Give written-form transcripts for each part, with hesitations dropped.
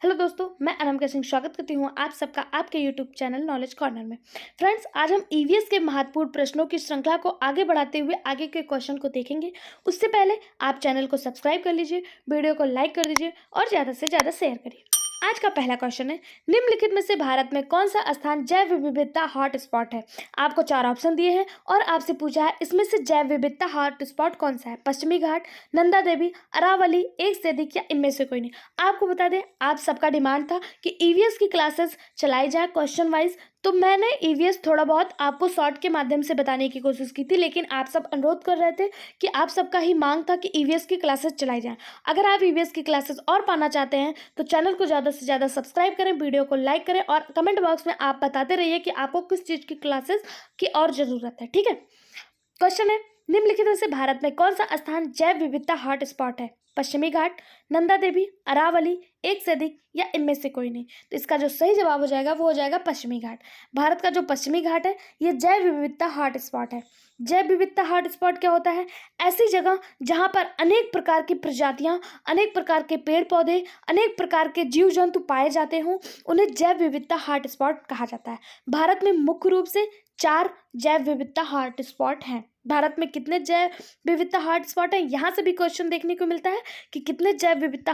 Hello दोस्तों, मैं अनम सिंह स्वागत करती हूँ आप सबका आपके यूट्यूब चैनल नॉलेज कॉर्नर में। फ्रेंड्स, आज हम ईवीएस के महत्वपूर्ण प्रश्नों की श्रृंखला को आगे बढ़ाते हुए आगे के क्वेश्चन को देखेंगे। उससे पहले आप चैनल को सब्सक्राइब कर लीजिए, वीडियो को लाइक कर दीजिए और ज़्यादा से ज़्यादा शेयर करिए। आज का पहला क्वेश्चन है, निम्नलिखित में से भारत में कौन सा स्थान जैव विविधता हॉट स्पॉट है। आपको 4 ऑप्शन दिए हैं और आपसे पूछा है इसमें से जैव विविधता हॉट स्पॉट कौन सा है। पश्चिमी घाट, नंदा देवी, अरावली, एक से अधिक या इनमें से कोई नहीं। आपको बता दें, आप सबका डिमांड था कि ईवीएस की क्लासेस चलाई जाए क्वेश्चन वाइज, तो मैंने ईवीएस थोड़ा बहुत आपको शॉर्ट के माध्यम से बताने की कोशिश की थी, लेकिन आप सब अनुरोध कर रहे थे कि आप सबका ही मांग था कि ईवीएस की क्लासेस चलाई जाए। अगर आप ईवीएस की क्लासेस और पाना चाहते हैं तो चैनल को ज़्यादा से ज़्यादा सब्सक्राइब करें, वीडियो को लाइक करें और कमेंट बॉक्स में आप बताते रहिए कि आपको किस चीज़ की क्लासेस की और ज़रूरत है। ठीक है, क्वेश्चन है, निम्नलिखित में से भारत में कौन सा स्थान जैव विविधता हॉट स्पॉट है। पश्चिमी घाट, नंदा देवी, अरावली, एक से अधिक या इनमें से कोई नहीं। तो इसका जो सही जवाब हो जाएगा वो हो जाएगा पश्चिमी घाट। भारत का जो पश्चिमी घाट है ये जैव विविधता हॉट स्पॉट है। जैव विविधता हॉट स्पॉट क्या होता है? ऐसी जगह जहाँ पर अनेक प्रकार की प्रजातियाँ, अनेक प्रकार के पेड़ पौधे, अनेक प्रकार के जीव जंतु पाए जाते हों, उन्हें जैव विविधता हॉट स्पॉट कहा जाता है। भारत में मुख्य रूप से 4 जैव विविधता हॉट स्पॉट हैं। भारत में कितने जैव विविधता हॉट स्पॉट है, यहाँ से भी क्वेश्चन देखने को मिलता है कि कितने जैव विविधता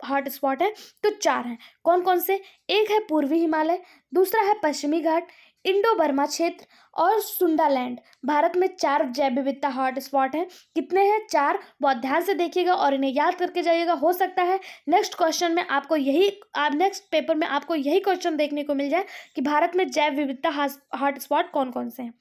हॉट स्पॉट है। तो 4 हैं। कौन कौन से? एक है पूर्वी हिमालय, दूसरा है पश्चिमी घाट, इंडो बर्मा क्षेत्र और सुंडालैंड। भारत में 4 जैव विविधता हॉट स्पॉट हैं। कितने हैं? 4। बहुत ध्यान से देखिएगा और इन्हें याद करके जाइएगा। हो सकता है नेक्स्ट क्वेश्चन में आपको नेक्स्ट पेपर में आपको यही क्वेश्चन देखने को मिल जाए कि भारत में जैव विविधता हॉट स्पॉट कौन कौन से हैं,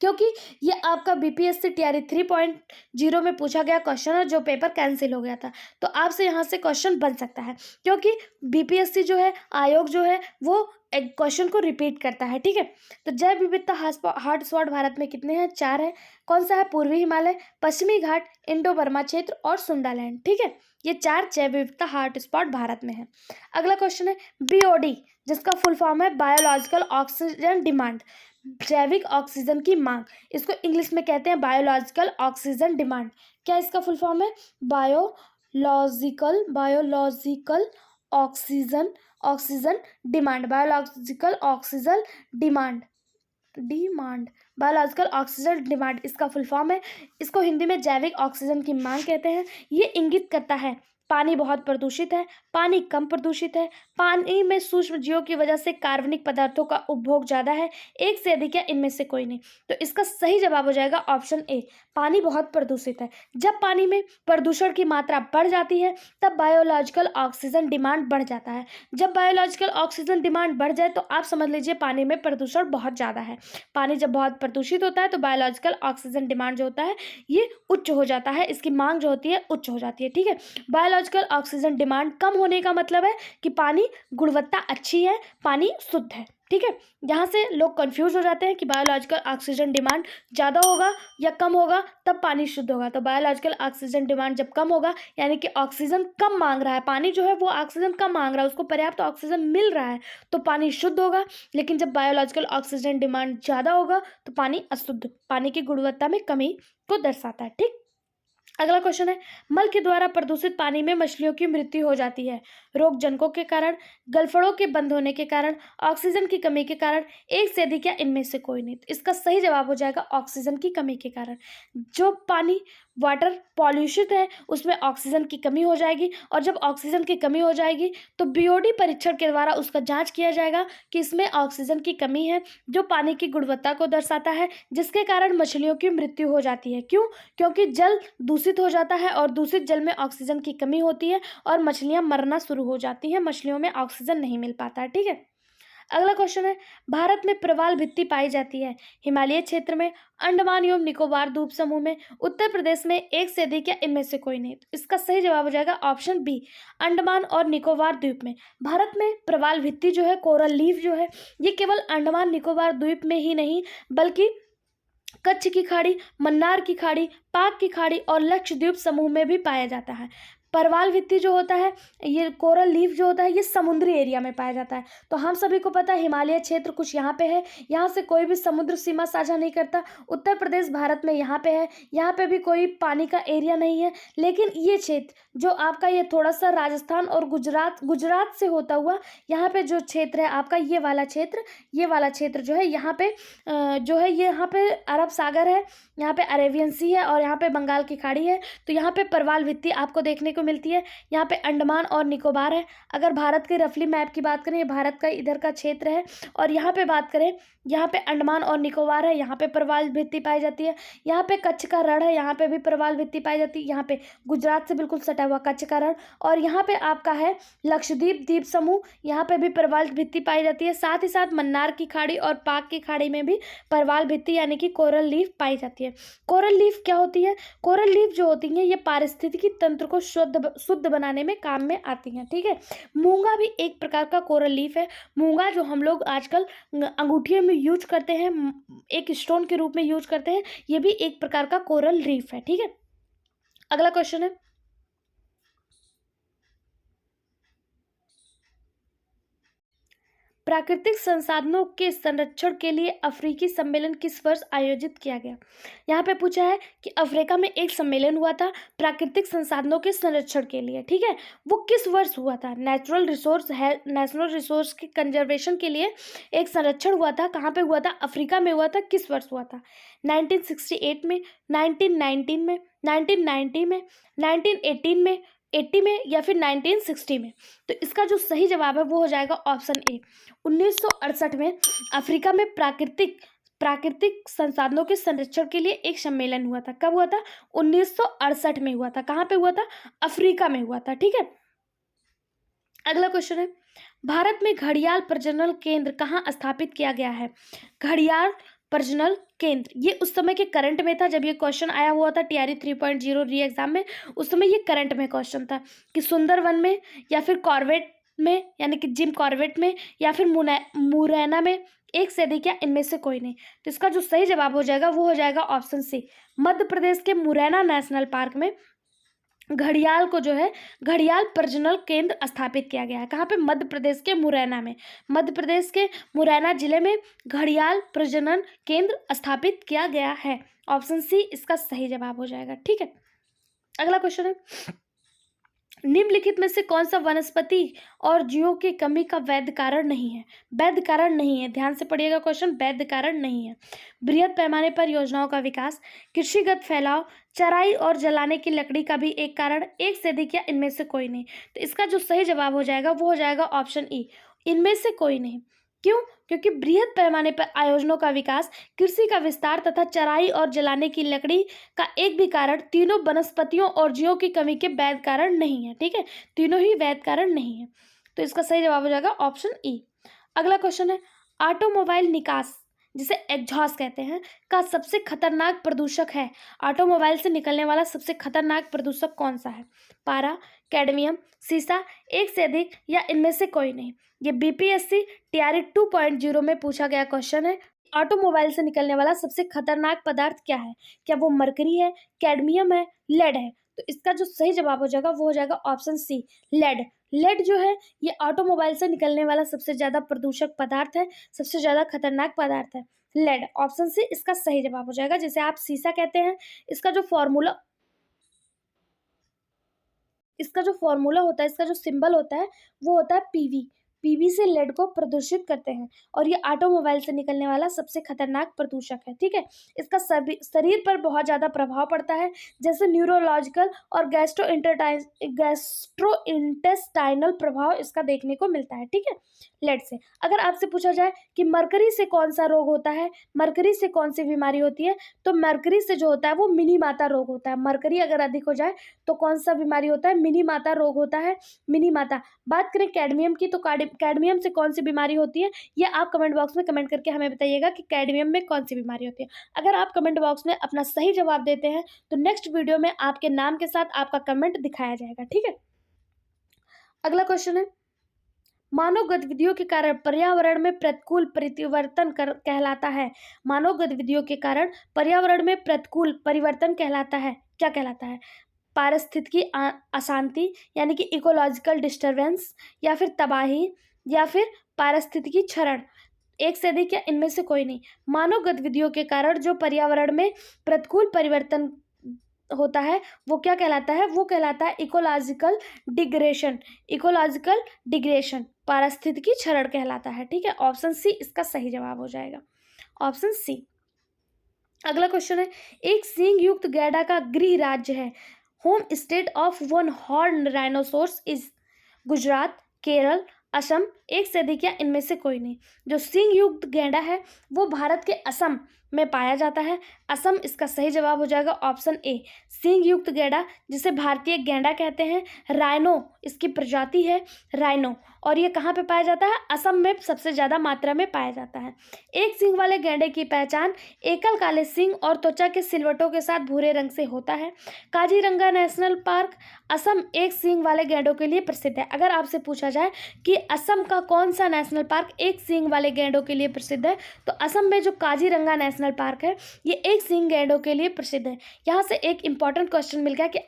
क्योंकि ये आपका बीपीएससी टीआरई 3.0 में पूछा गया क्वेश्चन है जो पेपर कैंसिल हो गया था। तो आपसे यहाँ से क्वेश्चन बन सकता है, क्योंकि बीपीएससी जो है, आयोग जो है, वो एक क्वेश्चन को रिपीट करता है। ठीक है, तो जैव विविधता हॉट स्पॉट भारत में कितने हैं? 4 है। कौन सा है? पूर्वी हिमालय, पश्चिमी घाट, इंडो बर्मा क्षेत्र और सुंडालैंड। ठीक है, ये 4 जैव विविधता हॉट स्पॉट भारत में है। अगला क्वेश्चन है बीओडी, जिसका फुल फॉर्म है बायोलॉजिकल ऑक्सीजन डिमांड, जैविक ऑक्सीजन की मांग। इसको इंग्लिश में कहते हैं बायोलॉजिकल ऑक्सीजन डिमांड। क्या इसका फुल फॉर्म है? Biological oxygen demand, biological oxygen demand biological oxygen demand इसका फुल फॉर्म है। इसको हिंदी में जैविक ऑक्सीजन की मांग कहते हैं। ये इंगित करता है पानी बहुत प्रदूषित है, पानी कम प्रदूषित है, पानी में सूक्ष्म जीवों की वजह से कार्बनिक पदार्थों का उपभोग ज़्यादा है, एक से अधिक या इनमें से कोई नहीं। तो इसका सही जवाब हो जाएगा ऑप्शन ए, पानी बहुत प्रदूषित है। जब पानी में प्रदूषण की मात्रा बढ़ जाती है तब बायोलॉजिकल ऑक्सीजन डिमांड बढ़ जाता है। जब बायोलॉजिकल ऑक्सीजन डिमांड बढ़ जाए तो आप समझ लीजिए पानी में प्रदूषण बहुत ज़्यादा है। पानी जब बहुत प्रदूषित होता है तो बायोलॉजिकल ऑक्सीजन डिमांड जो होता है ये उच्च हो जाता है, इसकी मांग जो होती है उच्च हो जाती है। ठीक है, बायोलॉजिकल ऑक्सीजन डिमांड कम होने का मतलब है कि पानी गुणवत्ता अच्छी है, पानी शुद्ध है। ठीक है, यहाँ से लोग कंफ्यूज हो जाते हैं कि बायोलॉजिकल ऑक्सीजन डिमांड ज़्यादा होगा या कम होगा तब पानी शुद्ध होगा। तो बायोलॉजिकल ऑक्सीजन डिमांड जब कम होगा यानी कि ऑक्सीजन कम मांग रहा है, पानी जो है वो ऑक्सीजन कम मांग रहा है, उसको पर्याप्त ऑक्सीजन मिल रहा है तो पानी शुद्ध होगा। लेकिन जब बायोलॉजिकल ऑक्सीजन डिमांड ज़्यादा होगा तो पानी अशुद्ध, पानी की गुणवत्ता में कमी को दर्शाता है। ठीक, अगला क्वेश्चन है, मल के द्वारा प्रदूषित पानी में मछलियों की मृत्यु हो जाती है, रोग जनकों के कारण, गलफड़ों के बंद होने के कारण, ऑक्सीजन की कमी के कारण, एक से अधिक या इनमें से कोई नहीं। तो इसका सही जवाब हो जाएगा ऑक्सीजन की कमी के कारण। जो पानी वाटर पॉल्यूशित है उसमें ऑक्सीजन की कमी हो जाएगी और जब ऑक्सीजन की कमी हो जाएगी तो बीओडी परीक्षण के द्वारा उसका जांच किया जाएगा कि इसमें ऑक्सीजन की कमी है, जो पानी की गुणवत्ता को दर्शाता है, जिसके कारण मछलियों की मृत्यु हो जाती है। क्यों? क्योंकि जल दूषित हो जाता है और दूषित जल में ऑक्सीजन की कमी होती है और मछलियां मरना शुरू हो जाती हैं, मछलियों में ऑक्सीजन नहीं मिल पाता है। ठीक है, अगला क्वेश्चन है, भारत में प्रवाल भित्ति पाई जाती है हिमालय क्षेत्र में, अंडमान एवं निकोबार द्वीप समूह में, उत्तर प्रदेश में, एक से अधिक या इनमें से कोई नहीं। तो इसका सही जवाब हो जाएगा ऑप्शन बी, अंडमान और निकोबार द्वीप में। भारत में प्रवाल भित्ति जो है, कोरल लीफ जो है, ये केवल अंडमान निकोबार द्वीप में ही नहीं बल्कि कच्छ की खाड़ी, मन्नार की खाड़ी, पाक की खाड़ी और लक्षद्वीप समूह में भी पाया जाता है। परवाल भित्ति जो होता है, ये कोरल लीफ जो होता है, ये समुद्री एरिया में पाया जाता है। तो हम सभी को पता है हिमालय क्षेत्र कुछ यहाँ पे है, यहाँ से कोई भी समुद्र सीमा साझा नहीं करता। उत्तर प्रदेश भारत में यहाँ पे है, यहाँ पे भी कोई पानी का एरिया नहीं है। लेकिन ये क्षेत्र जो आपका ये थोड़ा सा राजस्थान और गुजरात से होता हुआ यहाँ पे जो क्षेत्र है आपका, ये वाला क्षेत्र जो है यहाँ पे जो है, ये यहाँ पे अरब सागर है, यहाँ पे अरेबियन सी है और यहाँ पे बंगाल की खाड़ी है। तो यहाँ पे परवाल भित्ति आपको देखने को मिलती है। यहाँ पे अंडमान और निकोबार है। अगर भारत के रफली मैप की बात करें, ये भारत का इधर का क्षेत्र है और यहाँ पे बात करें, यहाँ पे अंडमान और निकोबार है, यहाँ पे परवाल भित्ति पाई जाती है। यहाँ पे कच्छ का रण है, यहाँ पे भी परवाल भित्ति पाई जाती है। यहाँ पे गुजरात से बिल्कुल सटा हुआ कच्छ का रण, और यहाँ पे आपका है लक्षद्वीप द्वीप समूह, यहाँ पे भी परवाल भित्ति पाई जाती है। साथ ही साथ मन्नार की खाड़ी और पाक की खाड़ी में भी परवाल भित्ति यानी कि कोरल लीफ पाई जाती है। कोरल लीफ क्या होती है? कोरल लीफ जो होती है ये पारिस्थितिकी तंत्र को शुद्ध बनाने में काम में आती हैं। ठीक है, मूंगा भी एक प्रकार का कोरल लीफ है। मूंगा जो हम लोग आजकल अंगूठियों में यूज करते हैं, एक स्टोन के रूप में यूज करते हैं, ये भी एक प्रकार का कोरल लीफ है। ठीक है, अगला क्वेश्चन है, प्राकृतिक संसाधनों के संरक्षण के लिए अफ्रीकी सम्मेलन किस वर्ष आयोजित किया गया? यहाँ पे पूछा है कि अफ्रीका में एक सम्मेलन हुआ था प्राकृतिक संसाधनों के संरक्षण के लिए। ठीक है, वो किस वर्ष हुआ था? नेचुरल रिसोर्स की कंजर्वेशन के लिए एक संरक्षण हुआ था। कहाँ पे हुआ था? अफ्रीका में हुआ था। किस वर्ष हुआ था? 1968 में, 1919 में, 1990 में, 1918 में, 80 में, या फिर 1960 में? तो इसका जो सही जवाब है वो हो जाएगा ऑप्शन ए, 1968 में अफ्रीका में प्राकृतिक संसाधनों के संरक्षण के लिए एक सम्मेलन हुआ था। कब हुआ था? 1968 में हुआ था। कहाँ पे हुआ था? अफ्रीका में हुआ था। ठीक है, अगला क्वेश्चन है, भारत में घड़ियाल प्रजनन केंद्र कहाँ स्थापित किया गया है? घड़ियाल प्रजनन केंद्र, ये उस समय के करंट में था जब ये क्वेश्चन आया हुआ था टीआरई 3.0 री एग्जाम में। उस समय ये करंट में क्वेश्चन था कि सुंदरवन में, या फिर कॉर्बेट में यानी कि जिम कॉर्बेट में, या फिर मुरैना में, एक से अधिक या इनमें से कोई नहीं। तो इसका जो सही जवाब हो जाएगा वो हो जाएगा ऑप्शन सी, मध्य प्रदेश के मुरैना नेशनल पार्क में घड़ियाल को जो है घड़ियाल प्रजनन केंद्र स्थापित किया गया है। कहाँ पे? मध्य प्रदेश के मुरैना में, मध्य प्रदेश के मुरैना जिले में घड़ियाल प्रजनन केंद्र स्थापित किया गया है। ऑप्शन सी इसका सही जवाब हो जाएगा। ठीक है, अगला क्वेश्चन है, निम्नलिखित में से कौन सा वनस्पति और जीवों की कमी का वैध कारण नहीं है? वैध कारण नहीं है, ध्यान से पढ़िएगा क्वेश्चन, वैध कारण नहीं है। बृहद पैमाने पर योजनाओं का विकास, कृषिगत फैलाव, चराई और जलाने की लकड़ी का भी एक कारण, एक से अधिक या इनमें से कोई नहीं। तो इसका जो सही जवाब हो जाएगा वो हो जाएगा ऑप्शन ई, इनमें से कोई नहीं। क्यों? क्योंकि बृहद पैमाने पर आयोजनों का विकास, कृषि का विस्तार तथा चराई और जलाने की लकड़ी का एक भी कारण तीनों वनस्पतियों और जीवों की कमी के वैध कारण नहीं है। ठीक है, तीनों ही वैध कारण नहीं है। तो इसका सही जवाब हो जाएगा ऑप्शन ई। अगला क्वेश्चन है, ऑटोमोबाइल निकास जिसे एग्जॉस्ट कहते हैं का सबसे खतरनाक प्रदूषक है। ऑटोमोबाइल से निकलने वाला सबसे खतरनाक प्रदूषक कौन सा है? पारा, कैडमियम, सीसा, एक से अधिक या इनमें से कोई नहीं। ये बीपीएससी टीआरई 2.0 में पूछा गया क्वेश्चन है। ऑटोमोबाइल से निकलने वाला सबसे खतरनाक पदार्थ क्या है? क्या वो मरकरी है, कैडमियम है, लेड है? तो इसका जो सही जवाब हो जाएगा वो हो जाएगा ऑप्शन सी, लेड। लेड जो है ये ऑटोमोबाइल से निकलने वाला सबसे ज्यादा प्रदूषक पदार्थ है, सबसे ज्यादा खतरनाक पदार्थ है लेड। ऑप्शन सी इसका सही जवाब हो जाएगा। जिसे आप सीसा कहते हैं, इसका जो फॉर्मूला होता है, इसका जो सिंबल होता है वो होता है पीवी। पीवी से लेड को प्रदूषित करते हैं और ये ऑटोमोबाइल से निकलने वाला सबसे खतरनाक प्रदूषक है। ठीक है, इसका शरीर पर बहुत ज़्यादा प्रभाव पड़ता है, जैसे न्यूरोलॉजिकल और गैस्ट्रोइंटेस्टाइनल प्रभाव इसका देखने को मिलता है। ठीक है, लेड से। अगर आपसे पूछा जाए कि मरकरी से कौन सा रोग होता है, मरकरी से कौन सी बीमारी होती है, तो मरकरी से जो होता है वो मिनी माता रोग होता है। मरकरी अगर अधिक हो जाए तो कौन सा बीमारी होता है? मिनी माता रोग होता है, मिनी माता। बात करें कैडमियम की, तो कैडमियम से कौन सी बीमारी होती है ये आप कमेंट बॉक्स में कमेंट करके हमें बताइएगा कि कैडमियम में कौन सी बीमारी होती है। अगर आप कमेंट बॉक्स में अपना सही जवाब देते हैं तो नेक्स्ट वीडियो में आपके नाम के साथ आपका कमेंट दिखाया जाएगा। ठीक है, अगला क्वेश्चन है, मानव गतिविधियों के कारण पर्यावरण में प्रतिकूल परिवर्तन कहलाता है। मानव गतिविधियों के कारण पर्यावरण में प्रतिकूल परिवर्तन कहलाता है, क्या कहलाता है? पारिस्थितिकी अशांति यानी कि इकोलॉजिकल डिस्टरबेंस, या फिर तबाही, या फिर पारिस्थितिकी क्षरण। एक से अधिक या इनमें से कोई नहीं। मानव गतिविधियों के कारण जो पर्यावरण में प्रतिकूल परिवर्तन होता है वो क्या कहलाता है? वो कहलाता है इकोलॉजिकल डिग्रेशन। इकोलॉजिकल डिग्रेशन पारिस्थितिकी क्षरण कहलाता है। ठीक है, ऑप्शन सी इसका सही जवाब हो जाएगा, ऑप्शन सी। अगला क्वेश्चन है, एक सींग युक्त गैंडा का गृह राज्य है। Home state of one horn rhinoceros is Gujarat, Kerala, Assam, एक से अधिक या इनमें से कोई नहीं। जो सींग युक्त गैंडा है वो भारत के असम में पाया जाता है। असम इसका सही जवाब हो जाएगा, ऑप्शन ए। सींग युक्त गैंडा जिसे भारतीय गैंडा कहते हैं, राइनो इसकी प्रजाति है, राइनो, और ये कहाँ पे पाया जाता है? असम में सबसे ज़्यादा मात्रा में पाया जाता है। एक सींग वाले गैंडे की पहचान एकल काले सींग और त्वचा के सिलवटों के साथ भूरे रंग से होता है। काजीरंगा नेशनल पार्क असम एक सींग वाले गैंडों के लिए प्रसिद्ध है। अगर आपसे पूछा जाए कि असम का कौन सा नेशनल पार्क एक सींग वाले गैंडों के लिए प्रसिद्ध है, तो असम में जो काजीरंगा नेशनल पार्क है ये एक सींग गैंडों के लिए प्रसिद्ध है। यहाँ से एक इंपॉर्टेंट क्वेश्चन मिल गया कि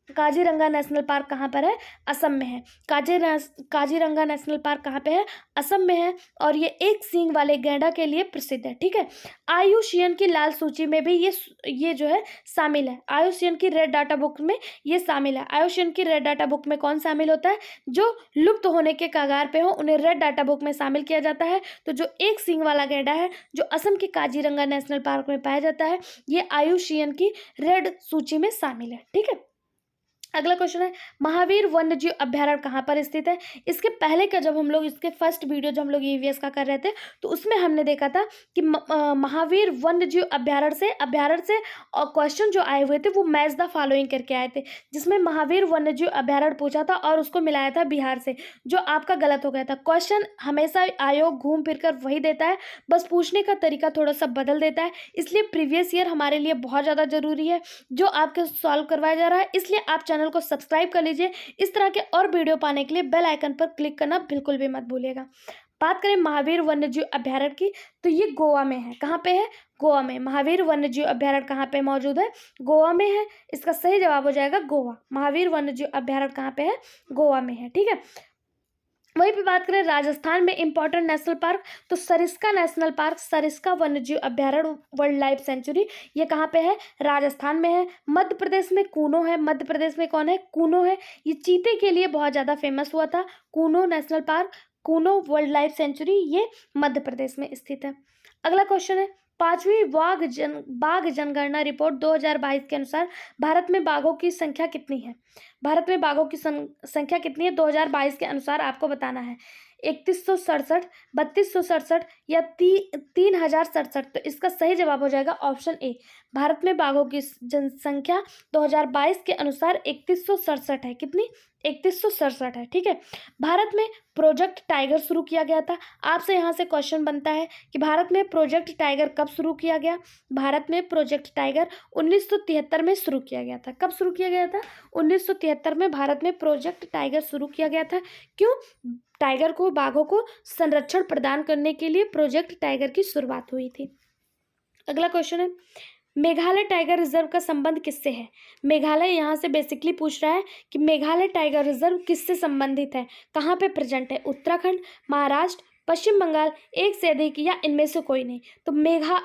काजीरंगा नेशनल पार्क कहाँ पर है? असम में है। काजीरंगा नेशनल पार्क कहाँ पे है? असम में है, और ये एक सींग वाले गैंडा के लिए प्रसिद्ध है। ठीक है, आईयूसीएन की लाल सूची में भी ये जो है शामिल है। आईयूसीएन की रेड डाटा बुक में ये शामिल है। आईयूसीएन की रेड डाटा बुक में कौन शामिल होता है? जो लुप्त होने के कगार पे हो उन्हें रेड डाटा बुक में शामिल किया जाता है। तो जो एक सींग वाला गैंडा है जो असम के काजीरंगा नेशनल पार्क में पाया जाता है, ये आईयूसीएन की रेड सूची में शामिल है। ठीक है, अगला क्वेश्चन है, महावीर वन्यजीव अभ्यारण्य कहाँ पर स्थित है? इसके पहले का जब हम लोग इसके फर्स्ट वीडियो जो हम लोग ईवीएस का कर रहे थे तो उसमें हमने देखा था कि महावीर वन्यजीव अभ्यारण्य से और क्वेश्चन जो आए हुए थे वो मैच द फॉलोइंग करके आए थे, जिसमें महावीर वन्यजीव अभ्यारण्य पूछा था और उसको मिलाया था बिहार से, जो आपका गलत हो गया था। क्वेश्चन हमेशा आयोग घूम फिर कर वही देता है, बस पूछने का तरीका थोड़ा सा बदल देता है, इसलिए प्रीवियस ईयर हमारे लिए बहुत ज़्यादा जरूरी है जो आपके सॉल्व करवाया जा रहा है। इसलिए आप चैनल को सब्सक्राइब कर लीजिए। इस तरह के और वीडियो पाने के लिए बेल आइकन पर क्लिक करना बिल्कुल भी मत भूलिएगा। बात करें महावीर वन्यजीव अभ्यारण्य की, तो ये गोवा में है। कहाँ पे है? गोवा में। महावीर वन्यजीव अभ्यारण्य कहाँ पे मौजूद है? गोवा में है। इसका सही जवाब हो जाएगा गोवा। महावीर वन्यजीव अभ्यारण्य कहाँ पे है? गोवा में है। ठीक है, वहीं पे बात करें राजस्थान में इंपॉर्टेंट नेशनल पार्क, तो सरिस्का नेशनल पार्क, सरिस्का वन्यजीव अभ्यारण्य वाइल्ड लाइफ सेंचुरी, ये कहाँ पे है? राजस्थान में है। मध्य प्रदेश में कूनो है। मध्य प्रदेश में कौन है? कूनो है। ये चीते के लिए बहुत ज़्यादा फेमस हुआ था। Kuno national park, Kuno wild life sanctuary, ये मध्य प्रदेश में स्थित है। अगला क्वेश्चन है, पांचवी बाघ जनगणना रिपोर्ट 2022 के अनुसार भारत में बाघों की संख्या कितनी है? भारत में बाघों की संख्या कितनी है 2022 के अनुसार आपको बताना है। 3167, 3267 या 3067। तो इसका सही जवाब हो जाएगा ऑप्शन ए। भारत में बाघों की जनसंख्या 2022 के अनुसार 3167 है। कितनी? 3167 है। ठीक है, भारत में प्रोजेक्ट टाइगर शुरू किया गया था। आपसे यहाँ से क्वेश्चन बनता है कि भारत में प्रोजेक्ट टाइगर कब शुरू किया गया? भारत में प्रोजेक्ट टाइगर 1973 में शुरू किया गया था। कब शुरू किया गया था? 1973 में भारत में प्रोजेक्ट टाइगर शुरू किया गया था। क्यों? टाइगर को, बाघों को संरक्षण प्रदान करने के लिए प्रोजेक्ट टाइगर की शुरुआत हुई थी। अगला क्वेश्चन है, मेघालय टाइगर रिजर्व का संबंध किससे है? मेघालय यहाँ से बेसिकली पूछ रहा है कि मेघालय टाइगर रिजर्व किससे संबंधित है, कहाँ पे प्रेजेंट है? उत्तराखंड, महाराष्ट्र, पश्चिम बंगाल, एक से अधिक या इनमें से कोई नहीं। तो मेघालय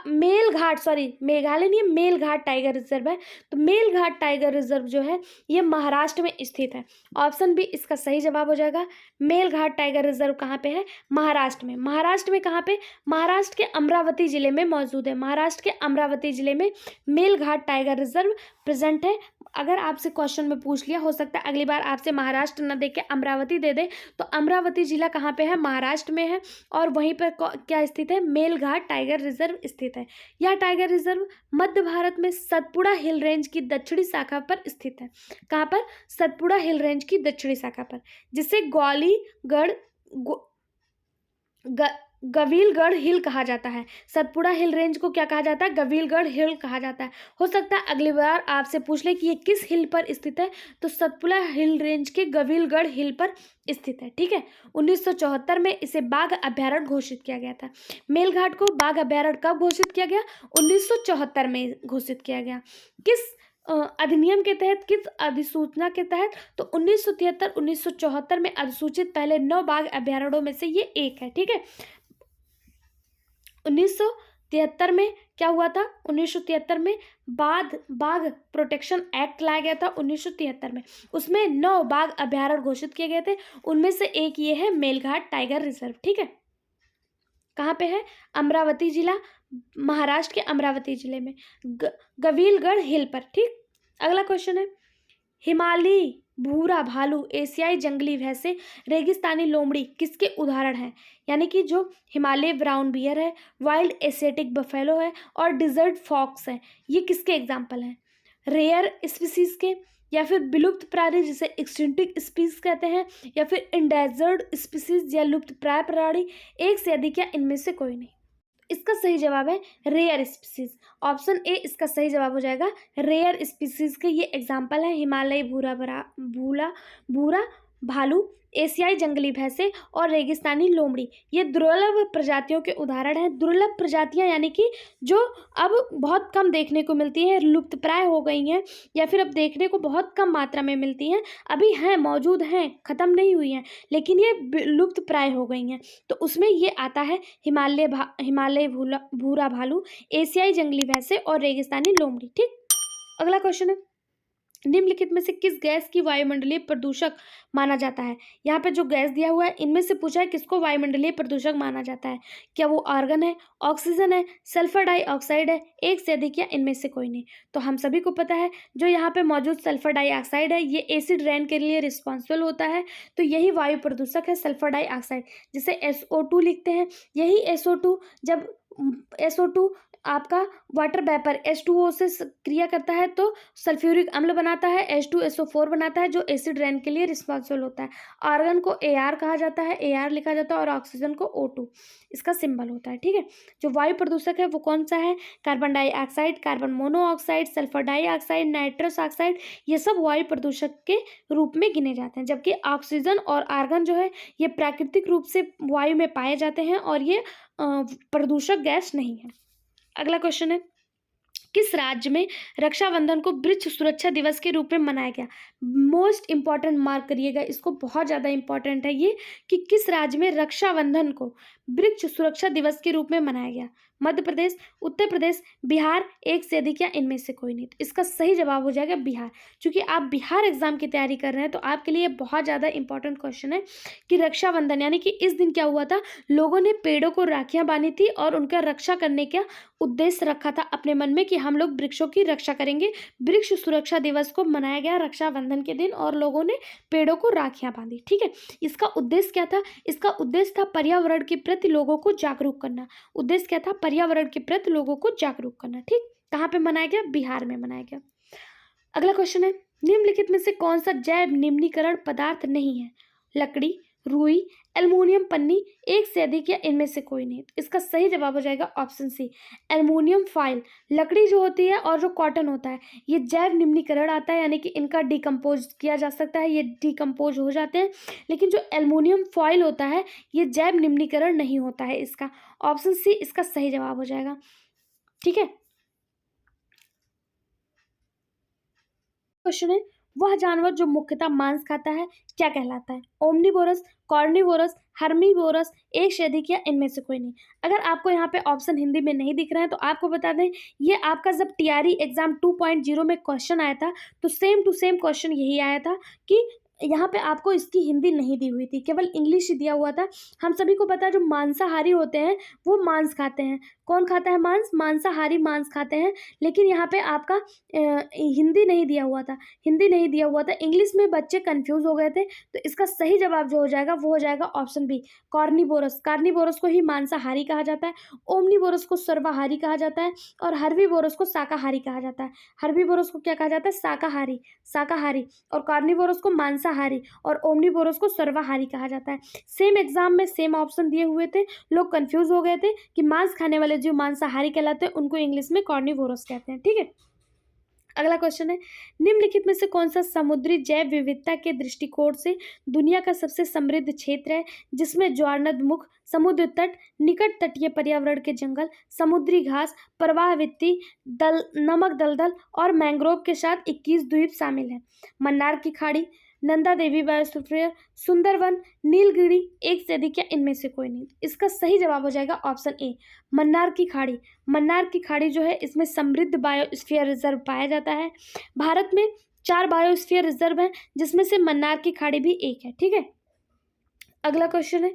नहीं, मेलघाट टाइगर रिजर्व है। तो मेलघाट टाइगर रिजर्व जो है ये महाराष्ट्र में स्थित है। ऑप्शन बी इसका सही जवाब हो जाएगा। मेलघाट टाइगर रिजर्व कहाँ पे है? महाराष्ट्र में। महाराष्ट्र में कहाँ पे? महाराष्ट्र के अमरावती जिले में मौजूद है। महाराष्ट्र के अमरावती जिले में मेलघाट टाइगर रिजर्व प्रेजेंट है। अगर आपसे क्वेश्चन में पूछ लिया, हो सकता है अगली बार आपसे महाराष्ट्र न दे के अमरावती दे दे, तो अमरावती जिला कहाँ पे है? महाराष्ट्र में है, और वहीं पर क्या स्थित है? मेलघाट टाइगर रिजर्व स्थित है। यह टाइगर रिजर्व मध्य भारत में सतपुड़ा हिल रेंज की दक्षिणी शाखा पर स्थित है। कहाँ पर? सतपुड़ा हिल रेंज की दक्षिणी शाखा पर, जिसे गवीलगढ़ हिल कहा जाता है। सतपुड़ा हिल रेंज को क्या कहा जाता है? गवीलगढ़ हिल कहा जाता है। हो सकता है अगली बार आपसे पूछ ले कि ये किस हिल पर स्थित है, तो सतपुड़ा हिल रेंज के गवीलगढ़ हिल पर स्थित है। ठीक है, 1974 में इसे बाघ अभ्यारण्य घोषित किया गया था। मेलघाट को बाघ अभ्यारण्य कब घोषित किया गया? 1974 में घोषित किया गया। किस अधिनियम के तहत, किस अधिसूचना के तहत? तो 1973-1974 में अधिसूचित पहले 9 बाघ अभयारण्यों में से ये एक है। ठीक है, 1973 में क्या हुआ था? 1973 में बाघ प्रोटेक्शन एक्ट लाया गया था 1973 में। उसमें 9 बाघ अभयारण्य घोषित किए गए थे, उनमें से एक ये है मेलघाट टाइगर रिजर्व। ठीक है, कहाँ पे है? अमरावती जिला, महाराष्ट्र के अमरावती जिले में, गविलगढ़ हिल पर। ठीक, अगला क्वेश्चन है, हिमालयी भूरा भालू, एशियाई जंगली भैंसे, रेगिस्तानी लोमड़ी किसके उदाहरण हैं? यानी कि जो हिमालय ब्राउन बियर है, वाइल्ड एशियाटिक बफेलो है और डिजर्ट फॉक्स है, ये किसके एग्जाम्पल हैं? रेयर स्पीसीज के, या फिर विलुप्त प्राणी जिसे एक्सटिंक्ट स्पीसीज कहते हैं, या फिर इंडेंजर्ड स्पीसीज या लुप्त प्राय प्राणी, एक से अधिक या इनमें से कोई नहीं। इसका सही जवाब है रेयर स्पीसीज, ऑप्शन ए इसका सही जवाब हो जाएगा। रेयर स्पीसीज के ये एग्जाम्पल है हिमालयी भूरा भालू, एशियाई जंगली भैंसे और रेगिस्तानी लोमड़ी। ये दुर्लभ प्रजातियों के उदाहरण हैं। दुर्लभ प्रजातियां यानी कि जो अब बहुत कम देखने को मिलती हैं, लुप्त प्राय हो गई हैं, या फिर अब देखने को बहुत कम मात्रा में मिलती हैं, अभी हैं, मौजूद हैं, ख़त्म नहीं हुई हैं, लेकिन ये लुप्त प्राय हो गई हैं। तो उसमें ये आता है हिमालय भूरा भालू, एशियाई जंगली भैंसे और रेगिस्तानी लोमड़ी। ठीक, अगला क्वेश्चन है, निम्नलिखित में से किस गैस की वायुमंडलीय प्रदूषक माना जाता है? यहाँ पे जो गैस दिया हुआ है इनमें से पूछा है किसको वायुमंडलीय प्रदूषक माना जाता है। क्या वो आर्गन है, ऑक्सीजन है, सल्फर डाइऑक्साइड है, एक से अधिक या इनमें से कोई नहीं? तो हम सभी को पता है जो यहाँ पे मौजूद सल्फर डाइऑक्साइड है ये एसिड रेन के लिए रिस्पॉन्सिबल होता है, तो यही वायु प्रदूषक है सल्फर डाइऑक्साइड, जिसे SO2 लिखते हैं। यही SO2 जब SO2 आपका वाटर वेपर H2O से क्रिया करता है तो सल्फ्यूरिक अम्ल बनाता है, H2SO4 बनाता है, जो एसिड रेन के लिए रिस्पॉन्सिबल होता है। आर्गन को AR कहा जाता है, AR लिखा जाता है, और ऑक्सीजन को O2 इसका सिंबल होता है। ठीक है, जो वायु प्रदूषक है वो कौन सा है? Carbon dioxide, carbon monoxide, sulphur dioxide, nitrous oxide, ये सब वायु प्रदूषक के रूप में गिने जाते हैं। जबकि ऑक्सीजन और आर्गन जो है ये प्राकृतिक रूप से वायु में पाए जाते हैं और ये प्रदूषक गैस नहीं है। अगला क्वेश्चन है, किस राज्य में रक्षाबंधन को वृक्ष सुरक्षा दिवस के रूप में मनाया गया? मोस्ट इंपॉर्टेंट, मार्क करिएगा इसको, बहुत ज़्यादा इंपॉर्टेंट है ये, कि किस राज्य में रक्षाबंधन को वृक्ष सुरक्षा दिवस के रूप में मनाया गया? मध्य प्रदेश, उत्तर प्रदेश, बिहार, एक से अधिक या इनमें से कोई नहीं? तो इसका सही जवाब हो जाएगा बिहार। क्योंकि आप बिहार एग्जाम की तैयारी कर रहे हैं तो आपके लिए बहुत ज़्यादा इंपॉर्टेंट क्वेश्चन है कि रक्षाबंधन यानी कि इस दिन क्या हुआ था, लोगों ने पेड़ों को राखियाँ बांधी थी और उनका रक्षा करने का उद्देश्य रखा था अपने मन में कि हम लोग वृक्षों की रक्षा करेंगे। वृक्ष सुरक्षा दिवस को मनाया गया रक्षाबंधन के दिन और लोगों ने पेड़ों को राखियाँ बांधी। ठीक है, इसका उद्देश्य क्या था? इसका उद्देश्य था पर्यावरण के प्रति लोगों को जागरूक करना। उद्देश्य क्या था? पर्यावरण के प्रति लोगों को जागरूक करना। ठीक, कहाँ पे मनाया गया? बिहार में मनाया गया। अगला क्वेश्चन है, निम्नलिखित में से कौन सा जैव निम्नीकरण पदार्थ नहीं है? लकड़ी, रुई, एल्युमिनियम पन्नी, एक से अधिक या इनमें से कोई नहीं? तो इसका सही जवाब हो जाएगा ऑप्शन सी, एल्युमिनियम फॉइल। लकड़ी जो होती है और जो कॉटन होता है ये जैव निम्नीकरण आता है, यानी कि इनका डिकम्पोज किया जा सकता है, ये डिकम्पोज हो जाते हैं। लेकिन जो एल्युमिनियम फॉइल होता है ये जैव निम्नीकरण नहीं होता है। इसका ऑप्शन सी इसका सही जवाब हो जाएगा। ठीक है, क्वेश्चन है, वह जानवर जो मुख्यतः मांस खाता है क्या कहलाता है? ओमनिवोरस, कॉर्निवोरस, हर्मीवोरस, एक से अधिक या इनमें से कोई नहीं? अगर आपको यहाँ पे ऑप्शन हिंदी में नहीं दिख रहा है तो आपको बता दें, ये आपका जब टीआरई एग्जाम 2.0 में क्वेश्चन आया था तो सेम टू सेम क्वेश्चन यही आया था कि यहाँ पे आपको इसकी हिंदी नहीं दी हुई थी, केवल इंग्लिश ही दिया हुआ था। हम सभी को पता है जो मांसाहारी होते हैं वो मांस खाते हैं। कौन खाता है मांस? मांसाहारी मांस खाते हैं। लेकिन यहाँ पे आपका हिंदी नहीं दिया हुआ था, हिंदी नहीं दिया हुआ था, इंग्लिश में बच्चे कंफ्यूज हो गए थे। तो इसका सही जवाब जो हो जाएगा वो हो जाएगा ऑप्शन बी, कॉर्निवोरस। कार्निवोरस को ही मांसाहारी कहा जाता है, ओमनिवोरस को सर्वाहारी कहा जाता है और हर्बीवोरस को शाकाहारी कहा जाता है। हर्बीवोरस को क्या कहा जाता है? शाकाहारी, शाकाहारी, और कार्निवोरस को मांसाहारी और ओमनिवोरस को सर्वाहारी कहा जाता है। सेम एग्जाम में सेम ऑप्शन दिए हुए थे, लोग कंफ्यूज हो गए थे कि मांस खाने वाले जो मांसाहारी कहलाते हैं उनको इंग्लिश में कॉर्निवोरस कहते हैं। ठीक है, अगला क्वेश्चन है, निम्नलिखित में से कौन सा समुद्री जैव विविधता के दृष्टिकोण से दुनिया का सबसे समृद्ध क्षेत्र है, जिसमें ज्वारनदमुख, समुद्र तट, निकट तटीय पर्यावरण के जंगल, समुद्री घास, प्रवाहवित्ती, नमक दलदल और मैंग्रोव के साथ 21 द्वीप शामिल हैं। मन्नार की खाड़ी, नंदा देवी बायोस्फीयर, सुंदरवन, नीलगिरी, एक से अधिक या इनमें से कोई नहीं। इसका सही जवाब हो जाएगा ऑप्शन ए, मन्नार की खाड़ी। मन्नार की खाड़ी जो है इसमें समृद्ध बायोस्फीयर रिजर्व पाया जाता है। भारत में 4 बायोस्फीयर रिजर्व हैं, जिसमें से मन्नार की खाड़ी भी एक है। ठीक है, अगला क्वेश्चन है,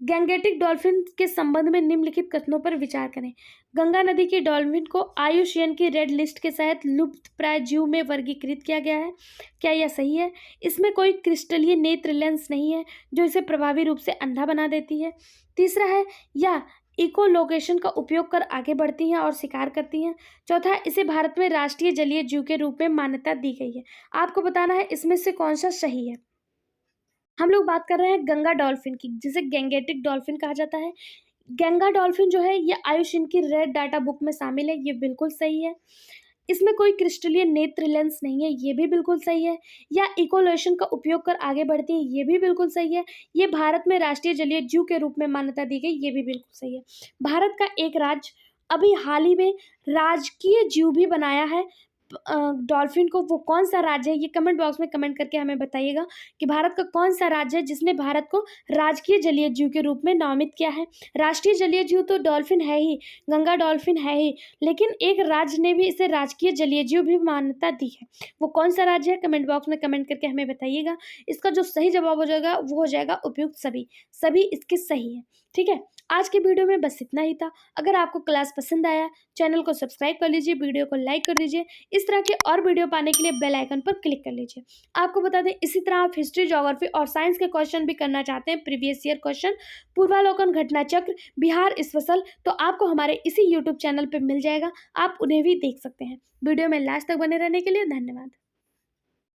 गैंगेटिक डॉल्फिन के संबंध में निम्नलिखित कथनों पर विचार करें। गंगा नदी की डॉल्फिन को IUCN की रेड लिस्ट के तहत लुप्तप्राय जीव में वर्गीकृत किया गया है। क्या यह सही है? इसमें कोई क्रिस्टलीय नेत्र लेंस नहीं है जो इसे प्रभावी रूप से अंधा बना देती है। तीसरा है, यह इकोलोकेशन का उपयोग कर आगे बढ़ती हैं और शिकार करती हैं। चौथा है, इसे भारत में राष्ट्रीय जलीय जीव के रूप में मान्यता दी गई है। आपको बताना है इसमें से कौन सा सही है। हम लोग बात कर रहे हैं गंगा डॉल्फिन की, जिसे गैंगेटिक डॉल्फिन कहा जाता है। गंगा डॉल्फिन जो है ये IUCN की रेड डाटा बुक में शामिल है, ये बिल्कुल सही है। इसमें कोई क्रिस्टलीय नेत्र लेंस नहीं है, ये भी बिल्कुल सही है। या इकोलोकेशन का उपयोग कर आगे बढ़ती है, ये भी बिल्कुल सही है। ये भारत में राष्ट्रीय जलीय जीव के रूप में मान्यता दी गई, ये भी बिल्कुल सही है। भारत का एक राज्य अभी हाल ही में राजकीय जीव भी बनाया है डॉल्फिन को। वो कौन सा राज्य है, ये कमेंट बॉक्स में कमेंट करके हमें बताइएगा कि भारत का कौन सा राज्य है जिसने भारत को राजकीय जलीय जीव के रूप में नामित किया है। राष्ट्रीय जलीय जीव तो डॉल्फिन है ही, गंगा डॉल्फिन है ही, लेकिन एक राज्य ने भी इसे राजकीय जलीय जीव भी मान्यता दी है। वो कौन सा राज्य है, कमेंट बॉक्स में कमेंट करके हमें बताइएगा। इसका जो सही जवाब हो जाएगा वो हो जाएगा उपयुक्त सभी। सभी इसके सही है। ठीक है, आज की वीडियो में बस इतना ही था। अगर आपको क्लास पसंद आया, चैनल को सब्सक्राइब कर लीजिए, वीडियो को लाइक कर दीजिए। इस तरह के और वीडियो पाने के लिए बेल आइकन पर क्लिक कर लीजिए। आपको बता दें, इसी तरह आप हिस्ट्री, ज्योग्राफी और साइंस के क्वेश्चन भी करना चाहते हैं, प्रीवियस ईयर क्वेश्चन, पूर्वालोकन, घटना चक्र, बिहार स्पेशल, तो आपको हमारे इसी यूट्यूब चैनल पर मिल जाएगा। आप उन्हें भी देख सकते हैं। वीडियो में लास्ट तक बने रहने के लिए धन्यवाद।